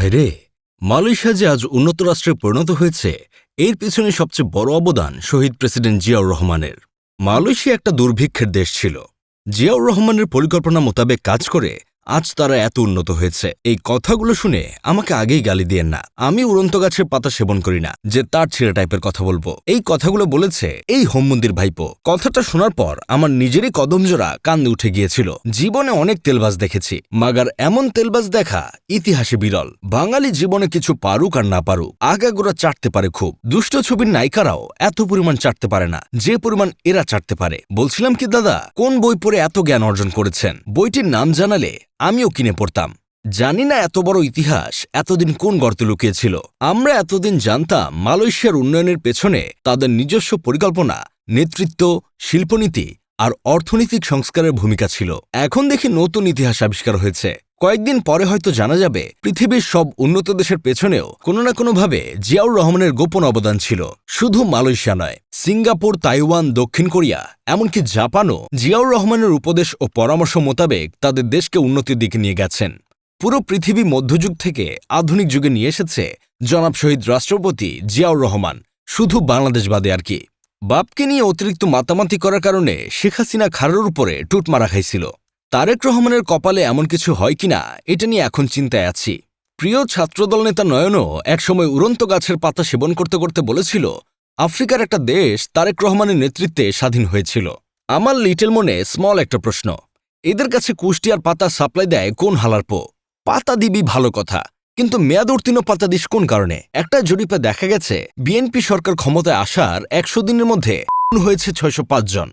ভাইরে, মালয়েশিয়া যে আজ উন্নত রাষ্ট্রে পরিণত হয়েছে এর পিছনে সবচেয়ে বড় অবদান শহীদ প্রেসিডেন্ট জিয়াউর রহমানের। মালয়েশিয়া একটা দুর্ভিক্ষের দেশ ছিল। জিয়াউর রহমানের পরিকল্পনা মোতাবেক কাজ করে আজ তারা এত উন্নত হয়েছে। এই কথাগুলো শুনে আমাকে আগেই গালি দিয়েন না। আমি উড়ন্ত গাছের পাতা সেবন করি না যে তার ছেলে টাইপের কথা বলবো। এই কথাগুলো বলেছে এই হোম মন্দির ভাইপো। কথাটা শোনার পর আমার নিজেরই কদমজোড়া কান্দে উঠে গিয়েছিল। জীবনে অনেক তেলবাজ দেখেছি, মাগার এমন তেলবাজ দেখা ইতিহাসে বিরল। বাঙালি জীবনে কিছু পারুক আর না পারুক, আগাগোড়া চাটতে পারে খুব। দুষ্ট ছবির নায়িকারাও এত পরিমাণ চাটতে পারে না যে পরিমাণ এরা চাটতে পারে। বলছিলাম কি দাদা, কোন বই পড়ে এত জ্ঞান অর্জন করেছেন? বইটির নাম জানালে আমিও কিনে পড়তাম। জানি না এত বড় ইতিহাস এতদিন কোন গর্তে লুকিয়েছিল। আমরা এতদিন জানতাম মালয়েশিয়ার উন্নয়নের পেছনে তাদের নিজস্ব পরিকল্পনা, নেতৃত্ব, শিল্পনীতি আর অর্থনৈতিক সংস্কারের ভূমিকা ছিল। এখন দেখি নতুন ইতিহাস আবিষ্কার হয়েছে। কয়েকদিন পরে হয়তো জানা যাবে পৃথিবীর সব উন্নত দেশের পেছনেও কোনো না কোনোভাবে জিয়াউর রহমানের গোপন অবদান ছিল। শুধু মালয়েশিয়া নয়, সিঙ্গাপুর, তাইওয়ান, দক্ষিণ কোরিয়া, এমনকি জাপানও জিয়াউর রহমানের উপদেশ ও পরামর্শ মোতাবেক তাদের দেশকে উন্নতির দিকে নিয়ে গেছেন। পুরো পৃথিবী মধ্যযুগ থেকে আধুনিক যুগে নিয়ে এসেছে জনাব শহীদ রাষ্ট্রপতি জিয়াউর রহমান, শুধু বাংলাদেশ বাদে আর কি। বাপকে নিয়ে অতিরিক্ত মাতামাতি করার কারণে শেখ হাসিনা খাড়ার উপরে টুট মারা খাইছিল। তারেক রহমানের কপালে এমন কিছু হয় কিনা এটা নিয়ে এখন চিন্তায় আছি। প্রিয় ছাত্রদল নেতা নয়নও একসময় উড়ন্ত গাছের পাতা সেবন করতে করতে বলেছিল আফ্রিকার একটা দেশ তারেক রহমানের নেতৃত্বে স্বাধীন হয়েছিল। আমার লিটল মনে স্মল একটা প্রশ্ন, এদের কাছে কুষ্টিয়ার পাতা সাপ্লাই দেয় কোন হালারপো? পাতা দিবি ভালো কথা, কিন্তু মেয়াদ উত্তীর্ণ পাতা দিস কোন কারণে? একটা জরিপে দেখা গেছে বিএনপি সরকার ক্ষমতায় আসার 100 দিনের মধ্যে হয়েছে 605 জন।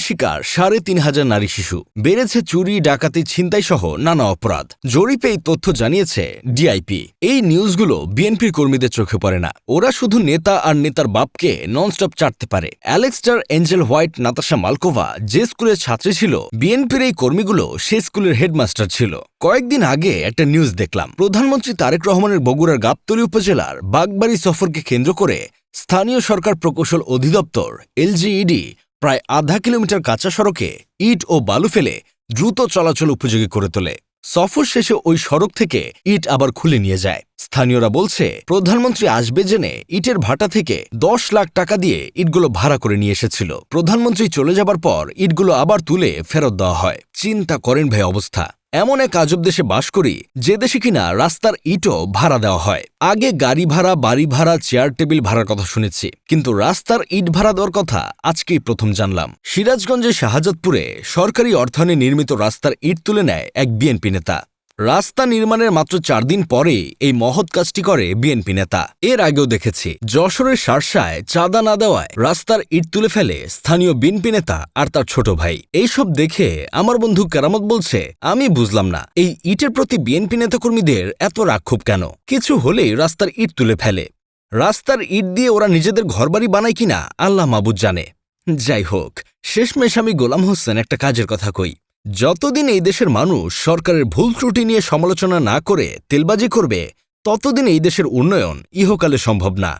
শিকার 3,500 নারী শিশু। বেড়েছে চুরি, ডাকাতি, ছিনতাই সহ নানা অপরাধ। জরিপে এই তথ্য জানিয়েছে ডিআইপি। এই নিউজগুলো বিএনপির কর্মীদের চোখে পড়ে না। ওরা শুধু নেতা আর নেতার বাপকে ননস্টপ চাটতে পারে। অ্যালেক্সটার, এঞ্জেল হোয়াইট, নাতাশা মালকোভা যে স্কুলের ছাত্রী ছিল, বিএনপির এই কর্মীগুলো সে স্কুলের হেডমাস্টার ছিল। কয়েকদিন আগে একটা নিউজ দেখলাম, প্রধানমন্ত্রী তারেক রহমানের বগুড়ার গাবতলী উপজেলার বাগবাড়ি সফরকে কেন্দ্র করে স্থানীয় সরকার প্রকৌশল অধিদপ্তর এলজিইডি প্রায় আধা কিলোমিটার কাঁচা সড়কে ইট ও বালু ফেলে দ্রুত চলাচল উপযোগী করে তোলে। সফর শেষে ওই সড়ক থেকে ইট আবার খুলে নিয়ে যায়। স্থানীয়রা বলছে প্রধানমন্ত্রী আসবে জেনে ইটের ভাটা থেকে 10 লাখ টাকা দিয়ে ইটগুলো ভাড়া করে নিয়ে এসেছিল। প্রধানমন্ত্রী চলে যাবার পর ইটগুলো আবার তুলে ফেরত দেওয়া হয়। চিন্তা করেন ভাই অবস্থা। এমন এক আজব দেশে বাস করি যে দেশে কিনা রাস্তার ইটও ভাড়া দেওয়া হয়। আগে গাড়ি ভাড়া, বাড়ি ভাড়া, চেয়ার টেবিল ভাড়ার কথা শুনেছি, কিন্তু রাস্তার ইট ভাড়া দেওয়ার কথা আজকেই প্রথম জানলাম। সিরাজগঞ্জের শাহজাদপুরে সরকারি অর্থায়নে নির্মিত রাস্তার ইট তুলে নেয় এক বিএনপি নেতা। রাস্তা নির্মাণের মাত্র 4 দিন পরে এই মহৎ কাজটি করে বিএনপি নেতা। এর আগেও দেখেছি যশোরের শার্শায় চাঁদা না দেওয়ায় রাস্তার ইট তুলে ফেলে স্থানীয় বিএনপি নেতা আর তার ছোট ভাই। এইসব দেখে আমার বন্ধু কেরামত বলছে, আমি বুঝলাম না এই ইটের প্রতি বিএনপি নেতাকর্মীদের এত রাগ ক্ষোভ কেন? কিছু হলেই রাস্তার ইট তুলে ফেলে। রাস্তার ইট দিয়ে ওরা নিজেদের ঘরবাড়ি বানায় কিনা আল্লাহ মাবুদ জানে। যাই হোক, শেষমেশ আমি গোলাম হোসেন একটা কাজের কথা কই। যতদিন এই দেশের মানুষ সরকারের ভুল ত্রুটি নিয়ে সমালোচনা না করে তেলবাজি করবে, ততদিন এই দেশের উন্নয়ন ইহকালে সম্ভব না।